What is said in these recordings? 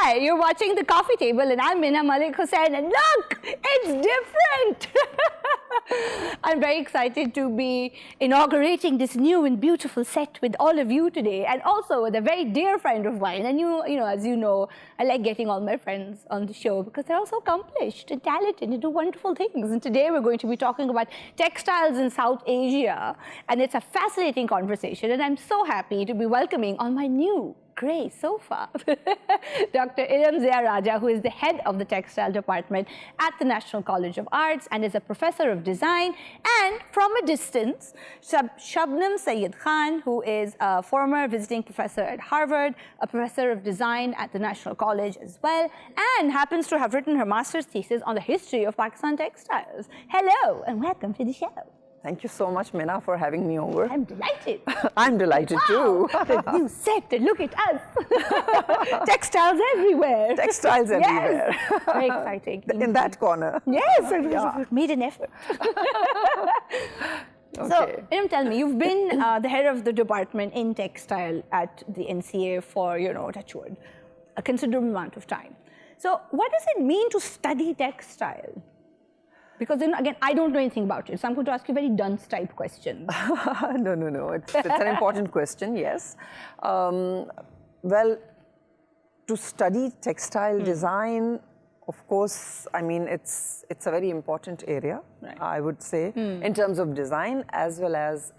Hi, you're watching The Coffee Table and I'm Mina Malik Hussain and look, it's different. I'm very excited to be inaugurating this new and beautiful set with all of you today and also with a very dear friend of mine. And as you know, I like getting all my friends on the show because they're all so accomplished and talented and do wonderful things. And today we're going to be talking about textiles in South Asia. And it's a fascinating conversation. And I'm so happy to be welcoming on my new grey sofa, Dr. Iram, who is the head of the textile department at the National College of Arts and is a professor of design, and from a distance, Shabnam Syed Khan, who is a former visiting professor at Harvard, a professor of design at the National College as well, and happens to have written her master's thesis on the history of Pakistan textiles. Hello and welcome to the show. Thank you so much, Mina, for having me over. I'm delighted. I'm delighted too. The new set, look at us. Textiles everywhere. Textiles everywhere. Yes. Very exciting. In that corner. Yes, we've made an effort. Okay. So, Iram, tell me, you've been the head of the department in textile at the NCA for, touch wood, a considerable amount of time. So, what does it mean to study textile? Because then again, I don't know anything about it, so I'm going to ask you very dunce type questions. No. It's an important question, yes. Well, to study textile design, of course, I mean, it's a very important area, right, I would say, in terms of design as well as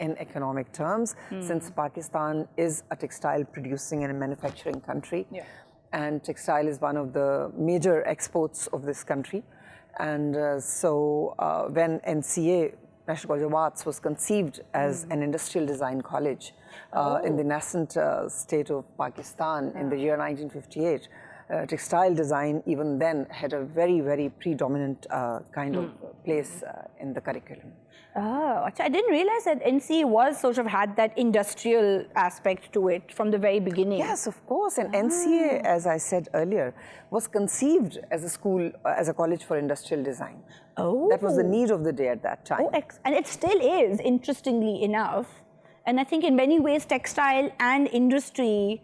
in economic terms, since Pakistan is a textile producing and manufacturing country, and textile is one of the major exports of this country. And so when NCA, National College of Arts, was conceived as an industrial design college in the nascent state of Pakistan in the year 1958, textile design even then had a very, very predominant kind of place in the curriculum. Oh, I didn't realize that NCA had that industrial aspect to it from the very beginning. Yes, of course. And NCA, as I said earlier, was conceived as a school, as a college for industrial design. Oh. That was the need of the day at that time. Oh, and it still is, interestingly enough. And I think in many ways, textile and industry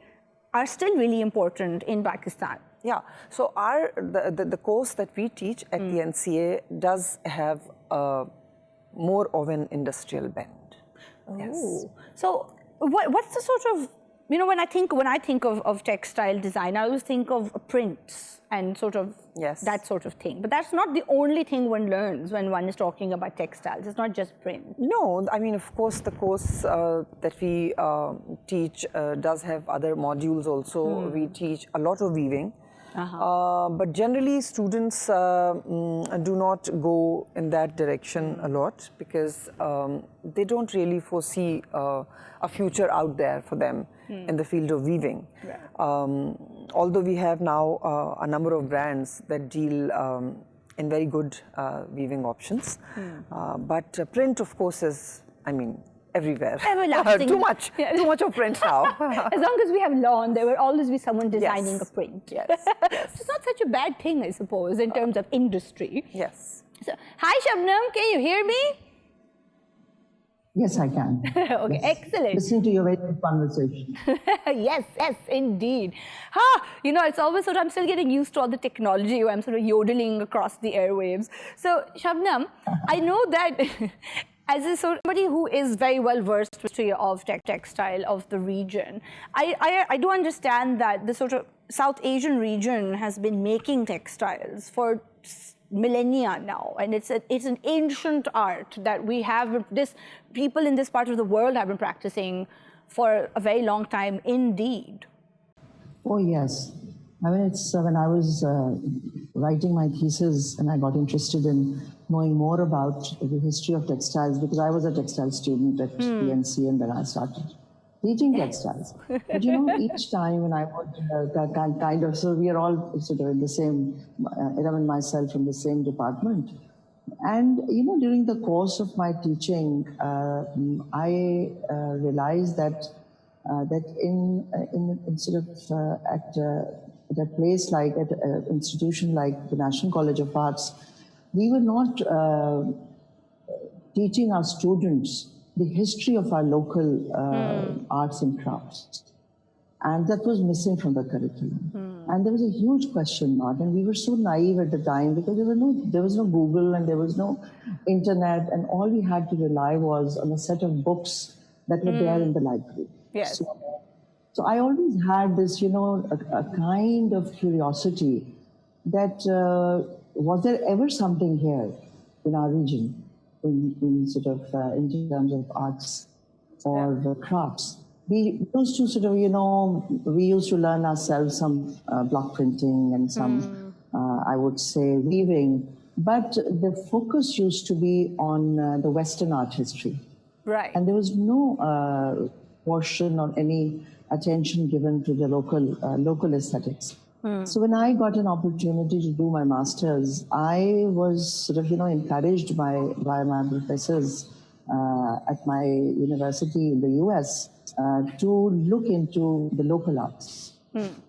are still really important in Pakistan. Yeah. So the course that we teach at the NCA does have more of an industrial bend. Oh. Yes. So what's the sort of, when I think of textile design, I always think of prints and that sort of thing. But that's not the only thing one learns when one is talking about textiles. It's not just print. No, I mean, of course, the course that we teach does have other modules also. We teach a lot of weaving. But generally, students do not go in that direction a lot because they don't really foresee a future out there for them in the field of weaving. Right. Although we have now a number of brands that deal in very good weaving options. But print, of course, is, everywhere. Everlasting. Too much of print now. As long as we have lawn, there will always be someone designing a print. Yes. It's not such a bad thing, I suppose, in terms of industry. Yes. So, hi Shabnam, can you hear me? Yes, I can. Okay, yes. Excellent. Listening to your very good conversation. Yes, indeed. It's always I'm still getting used to all the technology where I'm sort of yodeling across the airwaves. So, Shabnam, I know that as somebody who is very well versed in the history of textile of the region, I do understand that the sort of South Asian region has been making textiles for millennia now, and it's an ancient art that people in this part of the world have been practicing for a very long time indeed. Oh yes, it's when I was writing my thesis and I got interested in knowing more about the history of textiles because I was a textile student at the NCA and then I started teaching textiles. But each time when I would so we are all sort of in the same, Iram and myself in the same department. And, during the course of my teaching, I realized that at a place like, at an institution like the National College of Arts, we were not teaching our students the history of our local arts and crafts. And that was missing from the curriculum. And there was a huge question mark. And we were so naive at the time because there was no Google and there was no internet. And all we had to rely was on a set of books that were there in the library. Yes. So I always had this, a kind of curiosity that was there ever something here in our region in terms of arts or crafts. We used to we used to learn ourselves some block printing and some, I would say, weaving. But the focus used to be on the Western art history. Right. And there was no portion or any attention given to the local aesthetics. So when I got an opportunity to do my master's, I was encouraged by my professors at my university in the US to look into the local arts.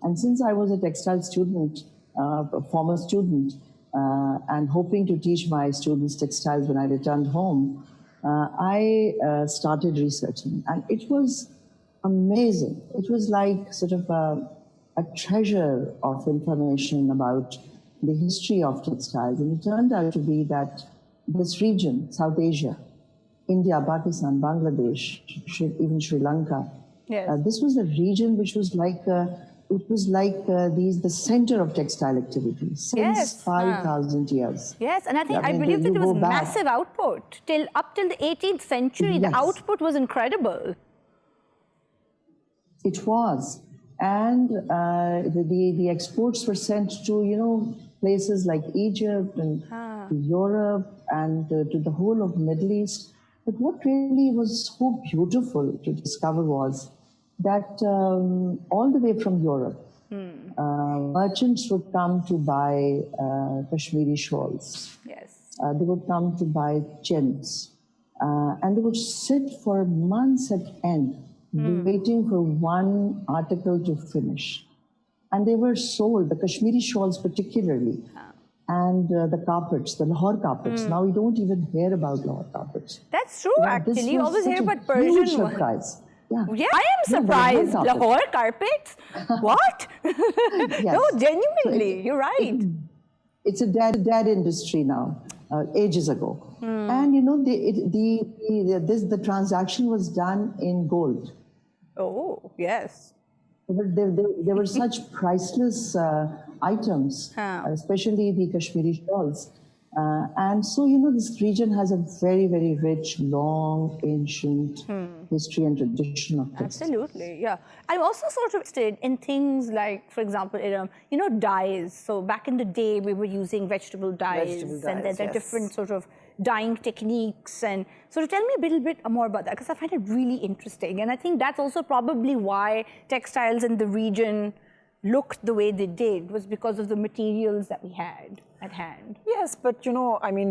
And since I was a textile student, a former student, and hoping to teach my students textiles when I returned home, I started researching. And it was amazing. It was like a treasure of information about the history of textiles. And it turned out to be that this region, South Asia, India, Pakistan, Bangladesh, even Sri Lanka, this was a region which was like, the center of textile activity since 5,000 years. Yes, and I believe that it was massive output. Up till the 18th century, the output was incredible. It was. And the exports were sent to, places like Egypt and Europe and to the whole of the Middle East. But what really was so beautiful to discover was that all the way from Europe, merchants would come to buy Kashmiri shawls. Yes. They would come to buy chins. And they would sit for months at end waiting for one article to finish. And they were sold, the Kashmiri shawls particularly, and the carpets, the Lahore carpets. Now we don't even hear about Lahore carpets. That's true, actually. You always hear about Persian ones. Surprise. Yeah. I am surprised. Lahore carpets? What? No, genuinely, you're right. It's a dead industry now, ages ago. And the transaction was done in gold. Oh, yes. There were such priceless items, especially the Kashmiri shawls. And so, this region has a very, very rich, long, ancient history and tradition of textiles. Absolutely, yeah. I'm also sort of interested in things like, for example, Iram, dyes. So back in the day, we were using vegetable dyes, and there are different sort of dyeing techniques. And so tell me a little bit more about that, because I find it really interesting. And I think that's also probably why textiles in the region looked the way they did, was because of the materials that we had at hand. Yes, but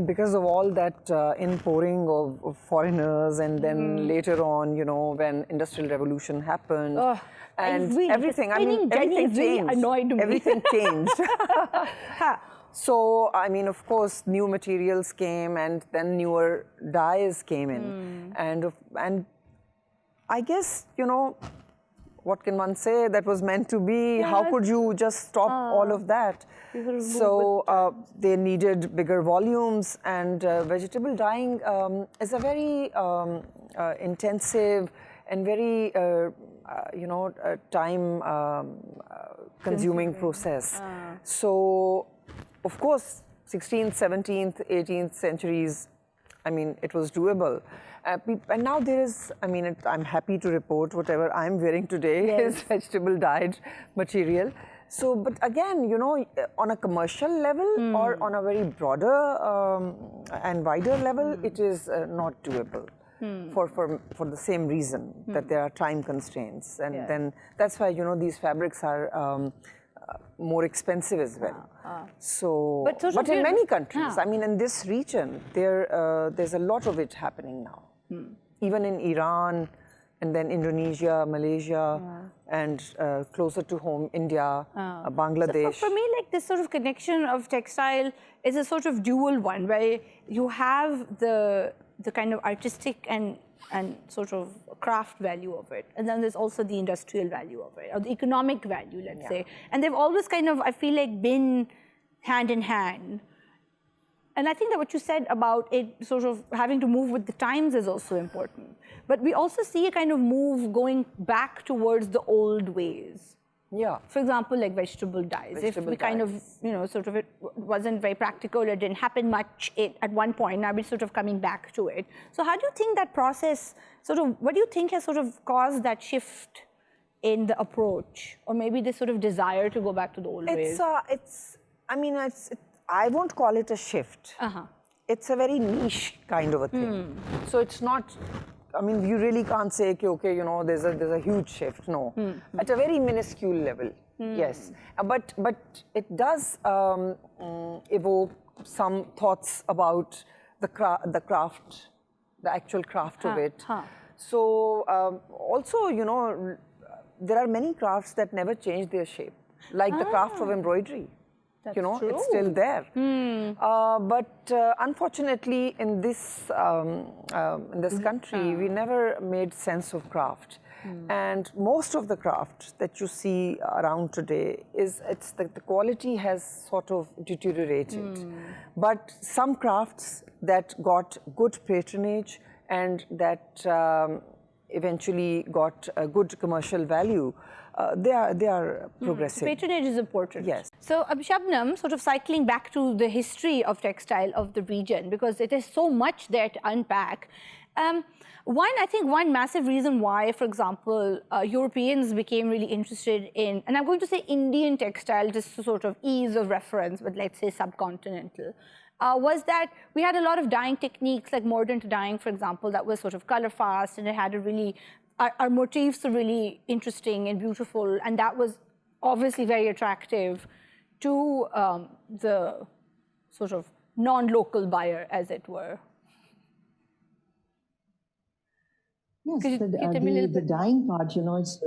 because of all that inpouring of foreigners, and then later on, when Industrial Revolution happened, and everything, everything changed. Annoyed me. Everything changed. So, of course, new materials came, and then newer dyes came in, and I guess, what can one say? That was meant to be. Yes. How could you just stop all of that? So they needed bigger volumes, and vegetable dyeing is a very intensive and very, time-consuming process. So, of course, 16th, 17th, 18th centuries, it was doable. And now there is, I'm happy to report whatever I'm wearing today is vegetable dyed material. So, but again, on a commercial level or on a very broader and wider level, it is not doable for the same reason that there are time constraints. And then that's why, these fabrics are more expensive as well. So, but in many countries, in this region, there's a lot of it happening now. Even in Iran, and then Indonesia, Malaysia, and closer to home, India, Bangladesh. So for me, like this sort of connection of textile is a sort of dual one, where you have the the kind of artistic and sort of craft value of it. And then there's also the industrial value of it, or the economic value, let's say. And they've always kind of, I feel like, been hand in hand. And I think that what you said about it sort of having to move with the times is also important. But we also see a kind of move going back towards the old ways. Yeah. For example, like vegetable dyes. If we kind of, you know, sort of it wasn't very practical, it didn't happen much at one point, now we're sort of coming back to it. So how do you think that process, sort of, what do you think has sort of caused that shift in the approach? Or maybe this sort of desire to go back to the old ways? I won't call it a shift. It's a very niche kind of a thing. So it's not, I mean, you really can't say, okay, you know, there's a huge shift. No, at a very minuscule level, yes. But it does evoke some thoughts about the craft, the actual craft of it. So also, you know, there are many crafts that never change their shape, like the craft of embroidery. You know, it's still there. But unfortunately, in this country, we never made sense of craft. And most of the craft that you see around today it's the quality has sort of deteriorated. But some crafts that got good patronage and that eventually got a good commercial value, they are progressive. Patronage is important. Yes. So Shabnam, sort of cycling back to the history of textile of the region, because it is so much there to unpack. I think one massive reason why, for example, Europeans became really interested in, and I'm going to say Indian textile just to sort of ease of reference, but let's say subcontinental, was that we had a lot of dyeing techniques like mordant dyeing, for example, that was sort of color fast, and it had a really, our motifs are really interesting and beautiful, and that was obviously very attractive to the sort of non-local buyer, as it were. Yes, the dyeing part, you know, it's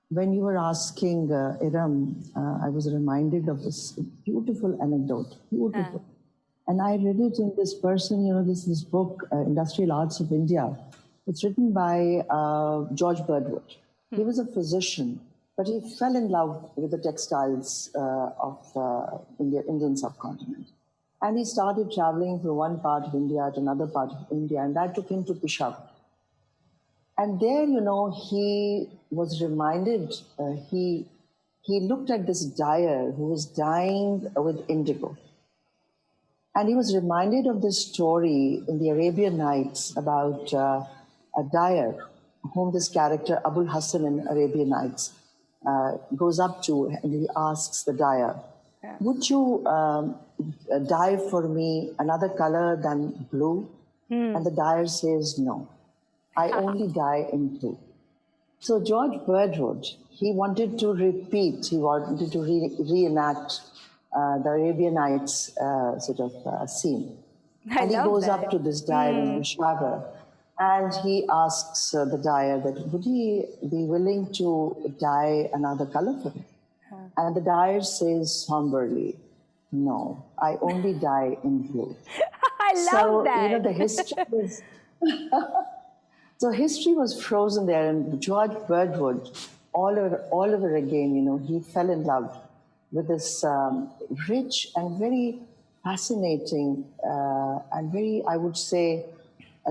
when you were asking Iram, I was reminded of this beautiful anecdote, beautiful. And I read it in this person, you know, this book, Industrial Arts of India. It's written by George Birdwood. He was a physician, but he fell in love with the textiles of Indian subcontinent. And he started traveling from one part of India to another part of India, and that took him to Peshawar. And there, you know, he was reminded, he looked at this dyer who was dyeing with indigo. And he was reminded of this story in the Arabian Nights about a dyer whom this character, Abul Hassan in Arabian Nights, goes up to and he asks the dyer, would you dye for me another color than blue? And the dyer says, no, I only dye in blue. So George Birdwood, he wanted to repeat, he wanted to reenact the Arabian Nights sort of scene. And he goes up to this dyer in Peshawar and he asks the dyer that would he be willing to dye another color for him? And the dyer says somberly, no, I only dye in blue. I love that. So, you know, the history was... So history was frozen there, and George Birdwood, all over again, you know, he fell in love with this rich and very fascinating and very, I would say,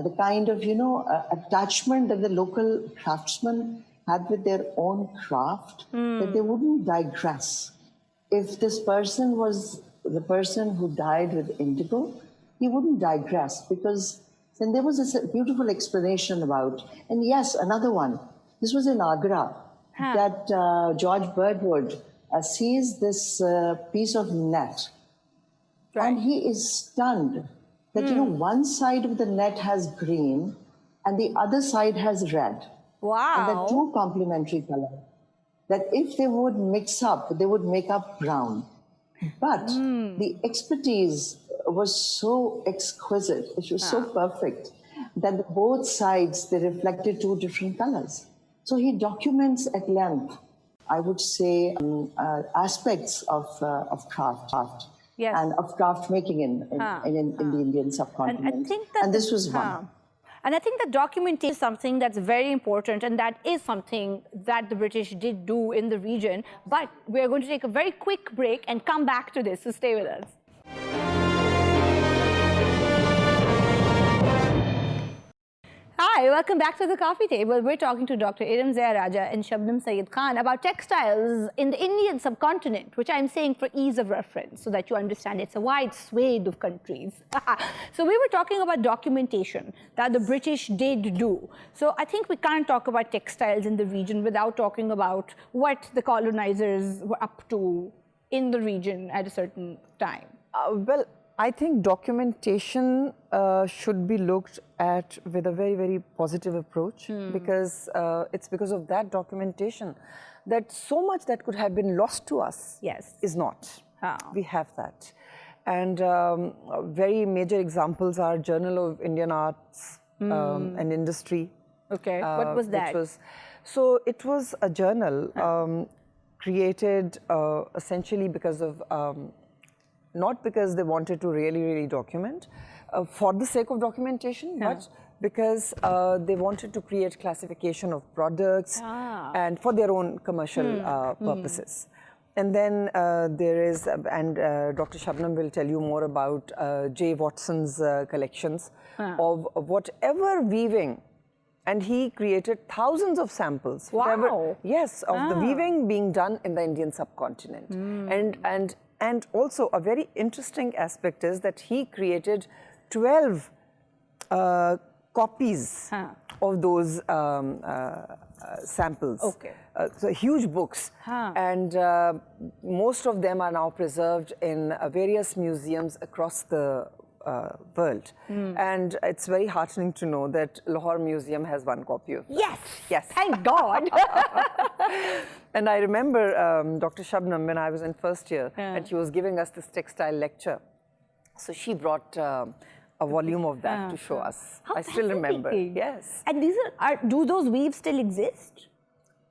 the kind of, you know, attachment that the local craftsmen had with their own craft, that they wouldn't digress. If this person was the person who dyed with indigo, he wouldn't digress because then there was this beautiful explanation about, and yes, another one. This was in Agra, that George Birdwood sees this piece of net, and he is stunned that, you know, one side of the net has green and the other side has red. Wow. And they're two complementary colors. That if they would mix up, they would make up brown. But the expertise was so exquisite, it was so perfect, that both sides, they reflected two different colors. So he documents at length, I would say, aspects of craft yes. and of craft making in the Indian subcontinent. And I think that this was one. And I think that documentation is something that's very important, and that is something that the British did do in the region. But we're going to take a very quick break and come back to this, so stay with us. Hi, welcome back to the coffee table. We're talking to Dr. Iram Raja and Shabnam Syed Khan about textiles in the Indian subcontinent, which I'm saying for ease of reference so that you understand it's a wide swathe of countries. So we were talking about documentation that the British did do. So I think we can't talk about textiles in the region without talking about what the colonizers were up to in the region at a certain time. Well, I think documentation should be looked at with a very, very positive approach because it's because of that documentation that so much that could have been lost to us is not. We have that. And very major examples are Journal of Indian Arts and Industry. Okay, what was that? It was a journal created essentially because of not because they wanted to really document for the sake of documentation, but because they wanted to create classification of products and for their own commercial purposes. And then there is, and Dr. Shabnam will tell you more about J. Watson's collections of whatever weaving. And he created thousands of samples. Wow. Yes, of the weaving being done in the Indian subcontinent. And also a very interesting aspect is that he created 12 copies of those samples. Okay. So huge books. And most of them are now preserved in various museums across the world. And it's very heartening to know that Lahore Museum has one copy of it. Yes, thank God. And I remember Dr. Shabnam when I was in first year and she was giving us this textile lecture. So she brought a volume of that to show us. I still remember. Yes. And these do those weaves still exist?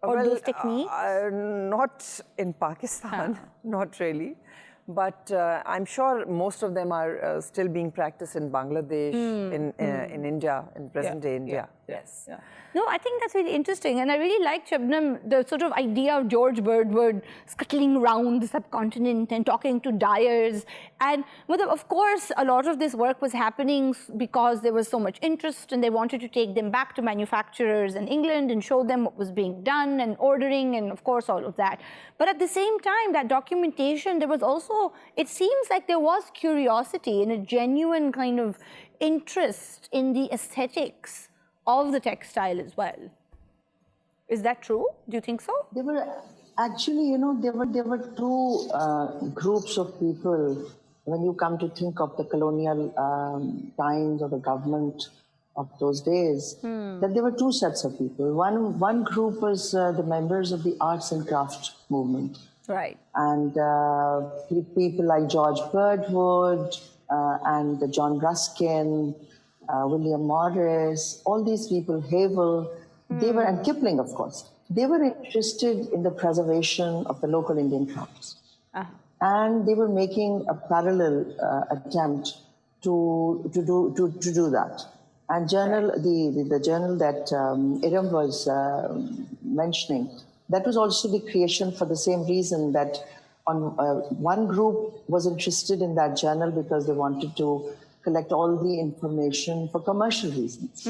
Or those techniques? Not in Pakistan, not really. But I'm sure most of them are still being practiced in Bangladesh, in India, in present-day India. Yes. No, I think that's really interesting. And I really like, Shabnam, the sort of idea of George Birdwood scuttling around the subcontinent and talking to dyers. And of course, a lot of this work was happening because there was so much interest and they wanted to take them back to manufacturers in England and show them what was being done and ordering and, of course, all of that. But at the same time, that documentation, there was also, it seems like there was curiosity and a genuine kind of interest in the aesthetics of the textile as well. Is that true? Do you think so? There were actually, there were two groups of people when you come to think of the colonial times or the government of those days, that there were two sets of people. One group was the members of the arts and craft movement. Right. And people like George Birdwood and John Ruskin, William Morris, all these people, Havel, they were, and Kipling, of course, they were interested in the preservation of the local Indian crafts. And they were making a parallel attempt to do that. And the journal that Iram was mentioning, that was also the creation for the same reason that one group was interested in that journal because they wanted to collect all the information for commercial reasons.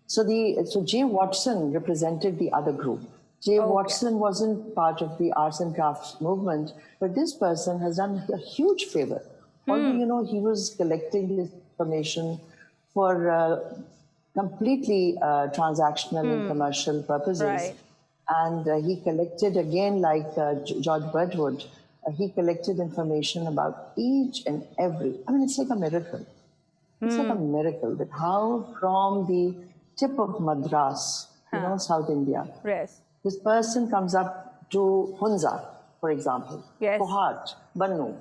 So J. Watson represented the other group. J. Watson wasn't part of the arts and crafts movement, but this person has done a huge favor. Although, he was collecting this information for completely transactional and commercial purposes. Right. And he collected, again, like George Birdwood, he collected information about each and every, it's like a miracle. It's like a miracle that how from the tip of Madras, South India, this person comes up to Hunza, for example, Kohat, Bannu,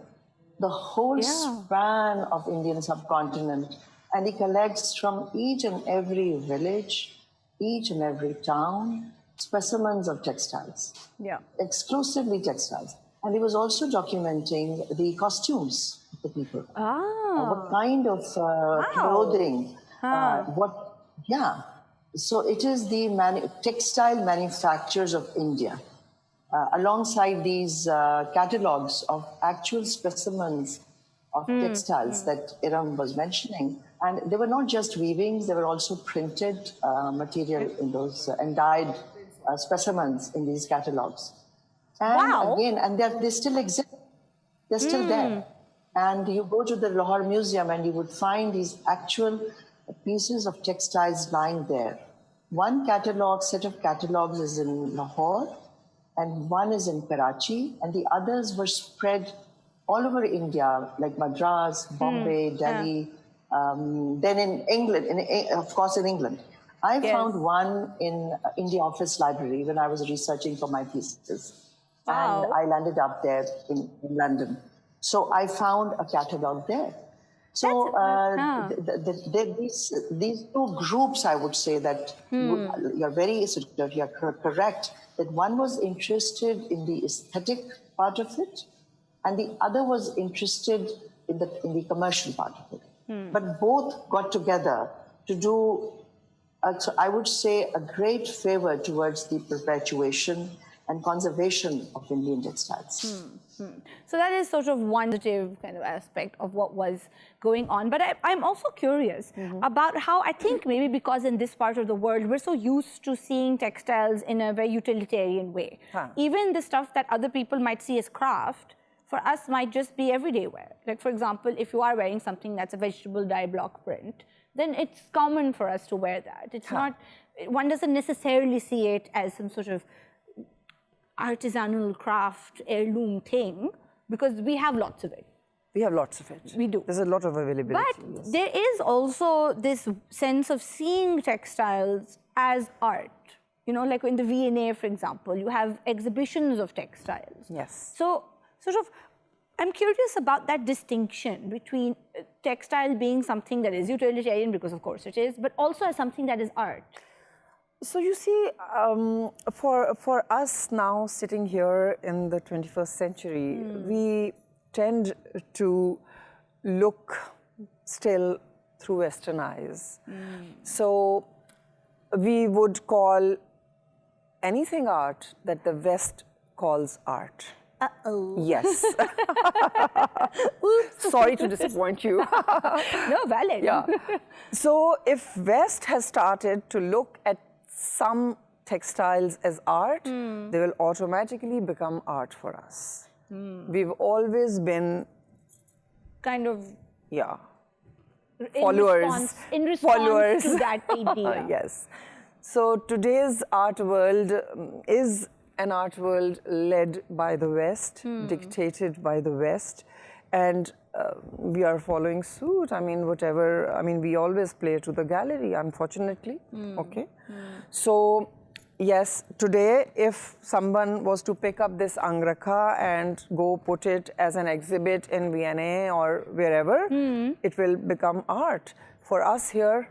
the whole span of Indian subcontinent, and he collects from each and every village, each and every town, specimens of textiles, exclusively textiles. And he was also documenting the costumes of the people. What kind of clothing, what Yeah. So it is the textile manufacturers of India. Alongside these catalogs of actual specimens of textiles that Iram was mentioning. And they were not just weavings, they were also printed material in those and dyed specimens in these catalogs. And again, and they still exist. They're still there. And you go to the Lahore Museum and you would find these actual pieces of textiles lying there. One set of catalogs is in Lahore, and one is in Karachi, and the others were spread all over India, like Madras, Bombay, Delhi, then in England, of course in England. I found one in India Office Library when I was researching for my thesis. And I landed up there in London. So I found a catalog there. So these two groups, I would say that you're correct, that one was interested in the aesthetic part of it, and the other was interested in the commercial part of it. But both got together to do, so I would say, a great favor towards the perpetuation and conservation of Indian textiles. So that is sort of one positive kind of aspect of what was going on. But I'm also curious about how, I think maybe because in this part of the world, we're so used to seeing textiles in a very utilitarian way. Even the stuff that other people might see as craft, for us might just be everyday wear. Like, for example, if you are wearing something that's a vegetable dye block print, then it's common for us to wear that. It's not, one doesn't necessarily see it as some sort of artisanal craft heirloom thing, because we have lots of it. We have lots of it. We do. There's a lot of availability. But there is also this sense of seeing textiles as art. You know, like in the V&A, for example, you have exhibitions of textiles. Yes. So, sort of, I'm curious about that distinction between textile being something that is utilitarian, because of course it is, but also as something that is art. So you see, for us now sitting here in the 21st century, we tend to look still through Western eyes. So we would call anything art that the West calls art. Yes. Sorry to disappoint you. No, valid. Yeah. So if West has started to look at some textiles as art, they will automatically become art for us. We've always been kind of followers. In response to that idea. Yes. So today's art world is an art world led by the West, dictated by the West, and we are following suit. I mean, we always play to the gallery, unfortunately. Okay. So, yes, today, if someone was to pick up this Angrakha and go put it as an exhibit in V&A or wherever, it will become art. For us here,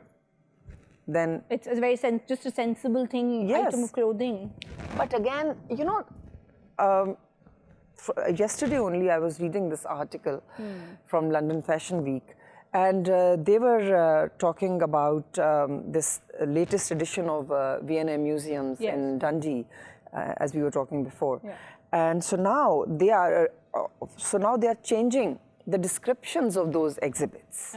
then it's a very just a sensible thing, item of clothing. But again, you know, yesterday only I was reading this article from London Fashion Week, and they were talking about this latest edition of V&A Museums in Dundee, as we were talking before. And so now they are changing the descriptions of those exhibits.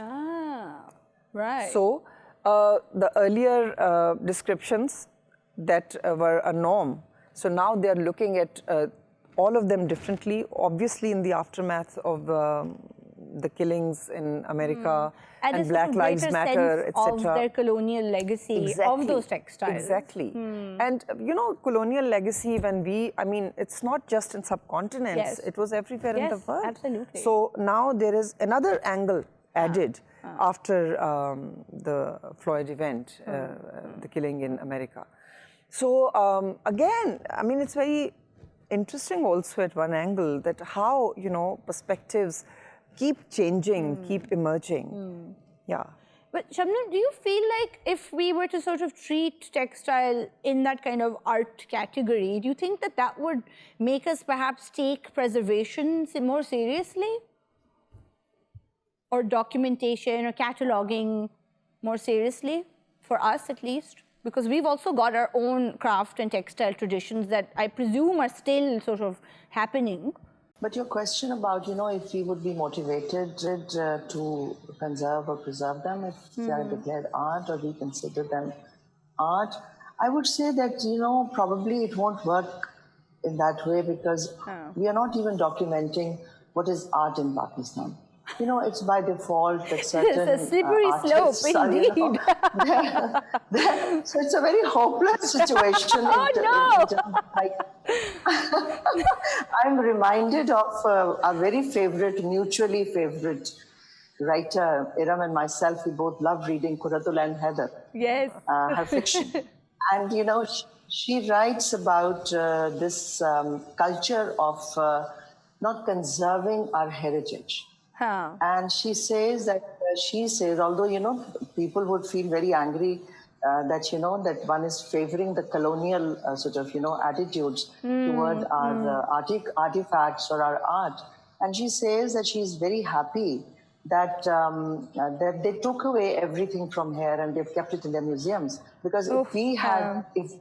Right. So the earlier descriptions that were a norm, so now they are looking at all of them differently, obviously in the aftermath of the killings in America and Black Lives Matter, etc. Of their colonial legacy of those textiles. Exactly. And you know, colonial legacy, it's not just in subcontinents, it was everywhere in the world. Absolutely. So now there is another angle added after the Floyd event, the killing in America. So again, it's very interesting also at one angle that how, you know, perspectives keep changing, keep emerging. Yeah. But Shabnam, do you feel like if we were to sort of treat textile in that kind of art category, do you think that that would make us perhaps take preservation more seriously? Or documentation or cataloging more seriously for us at least? Because we've also got our own craft and textile traditions that I presume are still sort of happening. But your question about, if we would be motivated to conserve or preserve them, if they are declared art or we consider them art, I would say that, probably it won't work in that way because we are not even documenting what is art in Pakistan. It's by default that certain It's a slippery slope, indeed. So it's a very hopeless situation. I'm reminded of a very mutually favorite writer, Iram and myself. We both love reading Quratul and Heather. Yes. Her fiction. And, she writes about this culture of not conserving our heritage. And she says that, although, people would feel very angry that, that one is favoring the colonial attitudes toward our artifacts or our art. And she says that she's very happy that, that they took away everything from here and they've kept it in their museums. Because if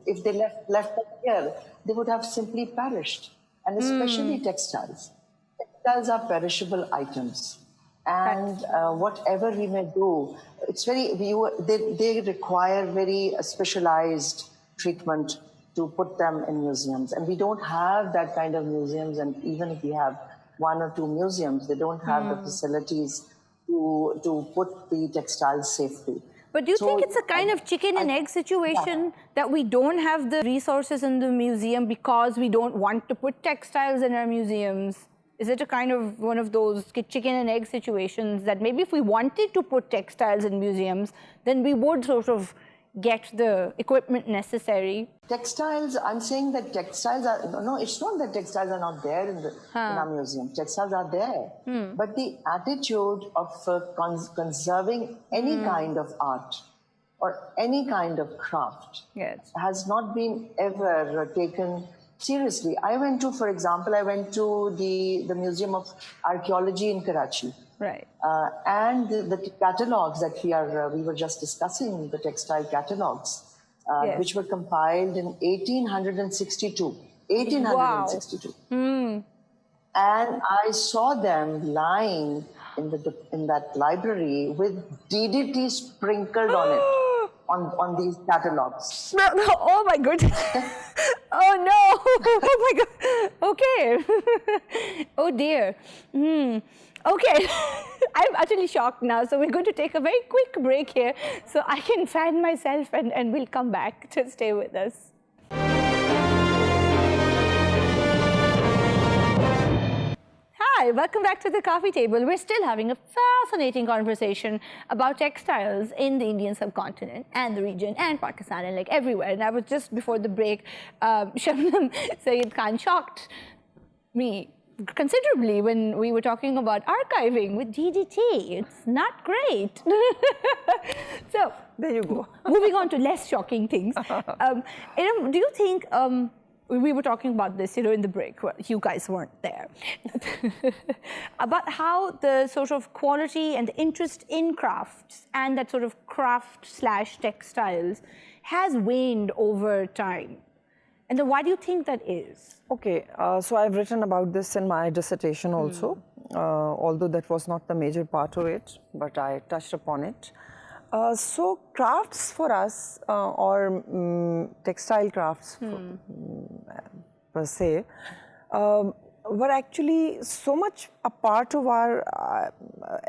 if they left them here, they would have simply perished. And especially textiles. Textiles are perishable items. And whatever we may do, it's they require very specialized treatment to put them in museums. And we don't have that kind of museums. And even if we have one or two museums, they don't have the facilities to put the textiles safely. But do you think it's a kind of chicken and egg situation that we don't have the resources in the museum because we don't want to put textiles in our museums? Is it a kind of one of those chicken and egg situations that maybe if we wanted to put textiles in museums, then we would sort of get the equipment necessary? Textiles, I'm saying that textiles are, no, it's not that textiles are not there in our museum. Textiles are there. But the attitude of conserving any kind of art or any kind of craft has not been ever taken seriously. For example, I went to the Museum of Archaeology in Karachi. Right. And the catalogs that we were just discussing, the textile catalogs, which were compiled in 1862. 1862. Wow. And I saw them lying in that library with DDT sprinkled on it. On these catalogs. Oh my goodness. Oh no. Oh my God. Okay. Oh dear. Okay. I'm utterly shocked now. So we're going to take a very quick break here so I can fan myself and we'll come back. Just stay with us. Hi, welcome back to the coffee table. We're still having a fascinating conversation about textiles in the Indian subcontinent and the region and Pakistan and like everywhere. And I was just before the break, Shabnam, Syed Khan shocked me considerably when we were talking about archiving with DDT. It's not great. So, there you go. Moving on to less shocking things. Iram, do you think we were talking about this, in the break. Well, you guys weren't there. About how the sort of quality and the interest in crafts and that sort of craft/textiles has waned over time. And then why do you think that is? Okay, so I've written about this in my dissertation also, although that was not the major part of it, but I touched upon it. So crafts for us, or textile crafts per se, were actually so much a part of our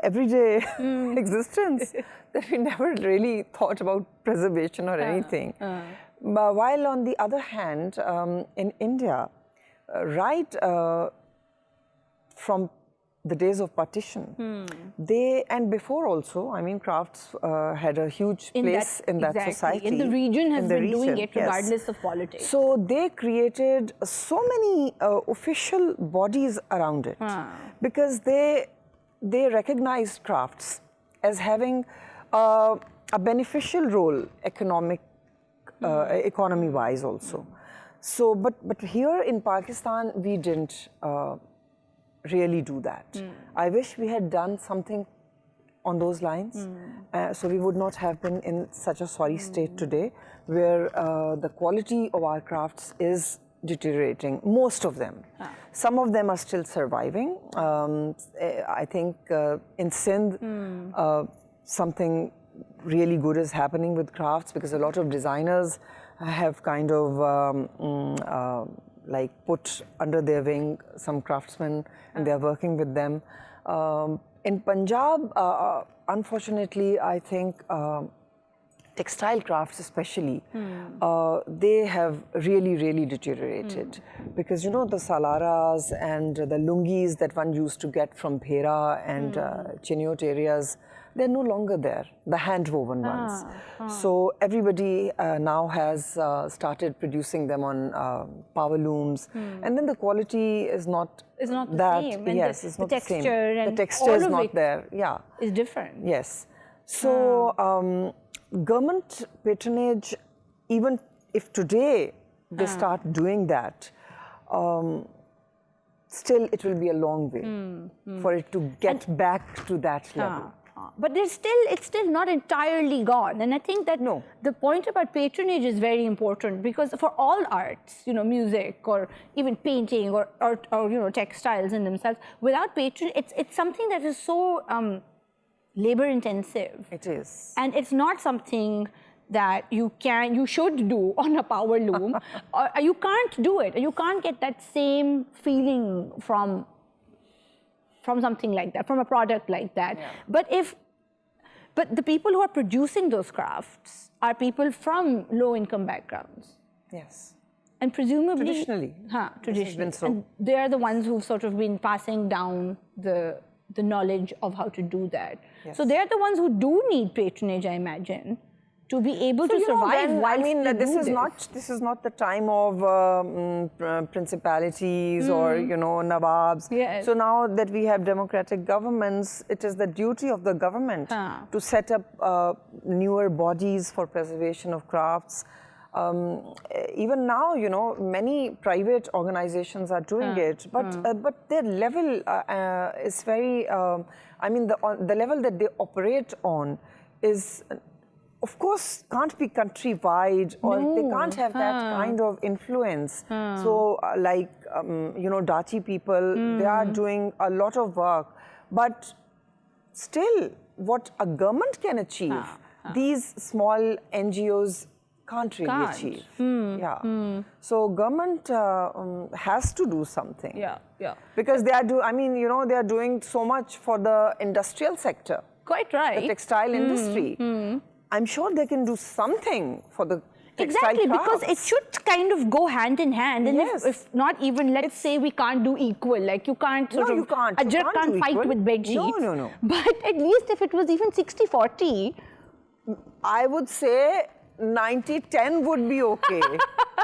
everyday existence that we never really thought about preservation or anything. But while on the other hand, in India, right from the days of partition, and before also, I mean, crafts had a huge place in that society. In the region has been doing it regardless of politics. So they created so many official bodies around it because they recognized crafts as having a beneficial role economy-wise also. So, but here in Pakistan, we didn't really do that. I wish we had done something on those lines. So we would not have been in such a sorry state today, where the quality of our crafts is deteriorating, most of them. Some of them are still surviving. I think in Sindh, something really good is happening with crafts, because a lot of designers have kind of like put under their wing some craftsmen, and they are working with them. In Punjab, unfortunately, I think textile crafts especially, they have really deteriorated. Because you know, the salaras and the lungis that one used to get from Bhera and Chiniot areas, they're no longer there, the hand-woven ones. So everybody now has started producing them on power looms, and then the quality is not the that, same. And yes, the, it's not the the same. texture and the texture is all of not it there. Yeah, is different. yes. So government patronage, even if today they start doing that, still it will be a long way for it to get back to that level. But it's still not entirely gone. And I think that the point about patronage is very important, because for all arts, you know, music or even painting or you know, textiles in themselves, without patronage, it's something that is so labor intensive. It is. And it's not something that you should do on a power loom. Or you can't do it. You can't get that same feeling from something like that, from a product like that. Yeah. But the people who are producing those crafts are people from low-income backgrounds. Yes. And presumably... Traditionally. Traditionally. So. And they are the ones who've sort of been passing down the knowledge of how to do that. Yes. So they're the ones who do need patronage, I imagine, to be able to survive while this is not the time of principalities or, you know, nawabs. Yes. So now that we have democratic governments, it is the duty of the government to set up newer bodies for preservation of crafts. Even now, you know, many private organizations are doing it, but their level is very. I mean, the level that they operate on is, of course, can't be countrywide, or they can't have that kind of influence. So, like, you know, Dachi people, they are doing a lot of work, but still, what a government can achieve, these small NGOs can't really achieve. So government has to do something. Because they are I mean, you know, they are doing so much for the industrial sector. Quite right. The textile industry. I'm sure they can do something for the textile Exactly, crafts. because it should kind of go hand in hand. And if not even, let's say we can't do equal, like you can't sort of, you can't. a jerk can't fight with bed sheets. No. But at least if it was even 60-40. I would say 90-10 would be okay,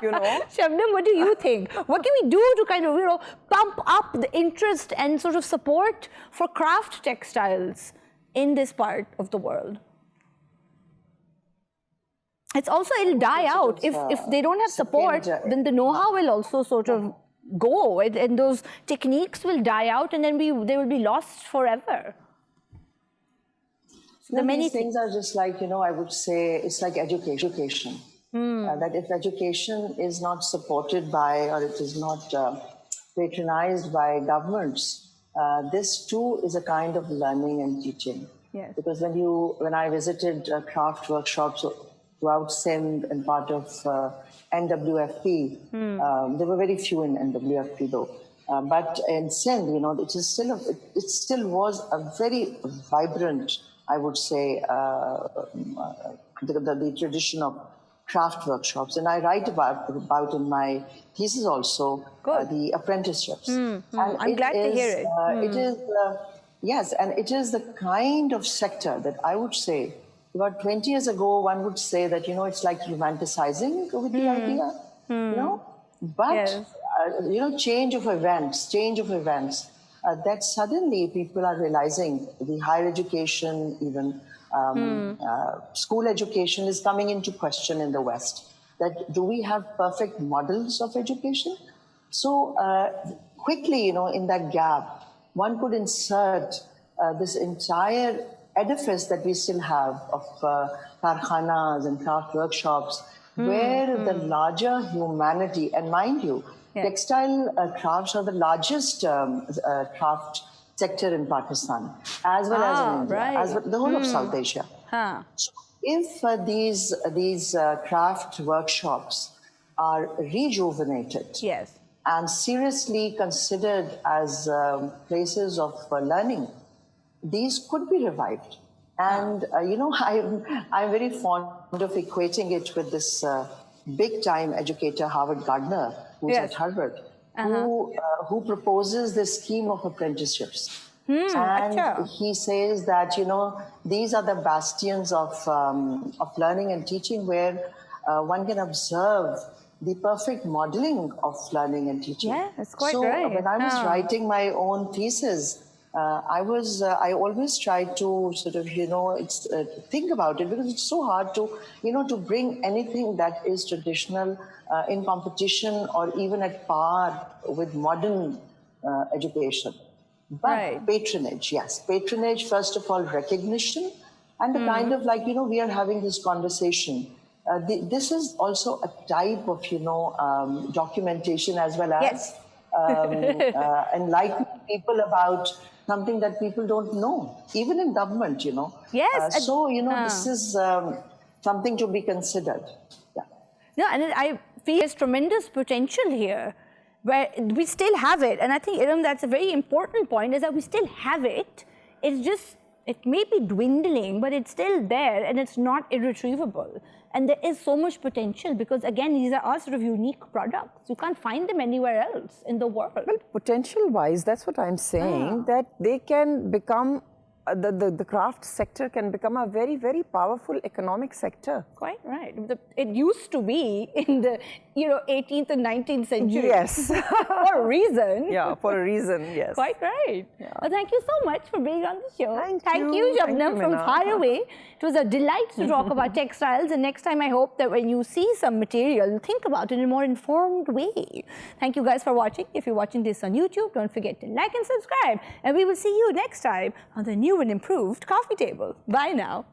you know. Shabnam, what do you think? What can we do to kind of, you know, pump up the interest and sort of support for craft textiles in this part of the world? It's also, it'll die out. If they don't have support, then the know-how will also sort of go, and those techniques will die out, and then they will be lost forever. So many things are just like, you know, I would say it's like education. That if education is not supported by, or it is not patronized by governments, this too is a kind of learning and teaching. Yes. Because when I visited craft workshops throughout Sindh and part of NWFP, there were very few in NWFP though. But in Sindh, you know, it still was a very vibrant, I would say, the tradition of craft workshops. And I write about in my thesis also the apprenticeships. I'm glad to hear it. It is, yes, and it is the kind of sector that I would say, about 20 years ago, one would say that, you know, it's like romanticizing with the idea, you know. But, you know, change of events, that suddenly people are realizing the higher education, even school education is coming into question in the West. That do we have perfect models of education? So quickly, you know, in that gap, one could insert this entire edifice that we still have of karkhanas and craft workshops, where the larger humanity, and mind you, textile crafts are the largest craft sector in Pakistan, as well as in India, as well, the whole of South Asia. So if these craft workshops are rejuvenated and seriously considered as places of learning, these could be revived. And, you know, I'm very fond of equating it with this big-time educator, Howard Gardner, who's at Harvard, who proposes this scheme of apprenticeships. And he says that, you know, these are the bastions of learning and teaching where one can observe the perfect modeling of learning and teaching. Yeah, that's quite right. So when I was writing my own thesis, I always tried to sort of, you know, think about it, because it's so hard to, you know, to bring anything that is traditional in competition or even at par with modern education. But patronage, patronage, first of all, recognition, and the kind of like, you know, we are having this conversation. This is also a type of, you know, documentation as well as enlightening people about something that people don't know, even in government, you know. So, you know, this is something to be considered. No, and I feel there's tremendous potential here, where we still have it. And I think, Iram, that's a very important point, is that we still have it. It's just, it may be dwindling, but it's still there and it's not irretrievable. And there is so much potential because, again, these are all sort of unique products. You can't find them anywhere else in the world. Well, potential-wise, that's what I'm saying, that they can become, the craft sector can become a very, very powerful economic sector. Quite right. It used to be in the, you know, 18th and 19th century. Yes. For a reason. Yeah, for a reason, yes. Quite right. Well, thank you so much for being on the show. Thank you, Shabnam, from far away. It was a delight to talk about textiles, and next time I hope that when you see some material, you think about it in a more informed way. Thank you guys for watching. If you're watching this on YouTube, don't forget to like and subscribe, and we will see you next time on the new and improved coffee table. Bye now.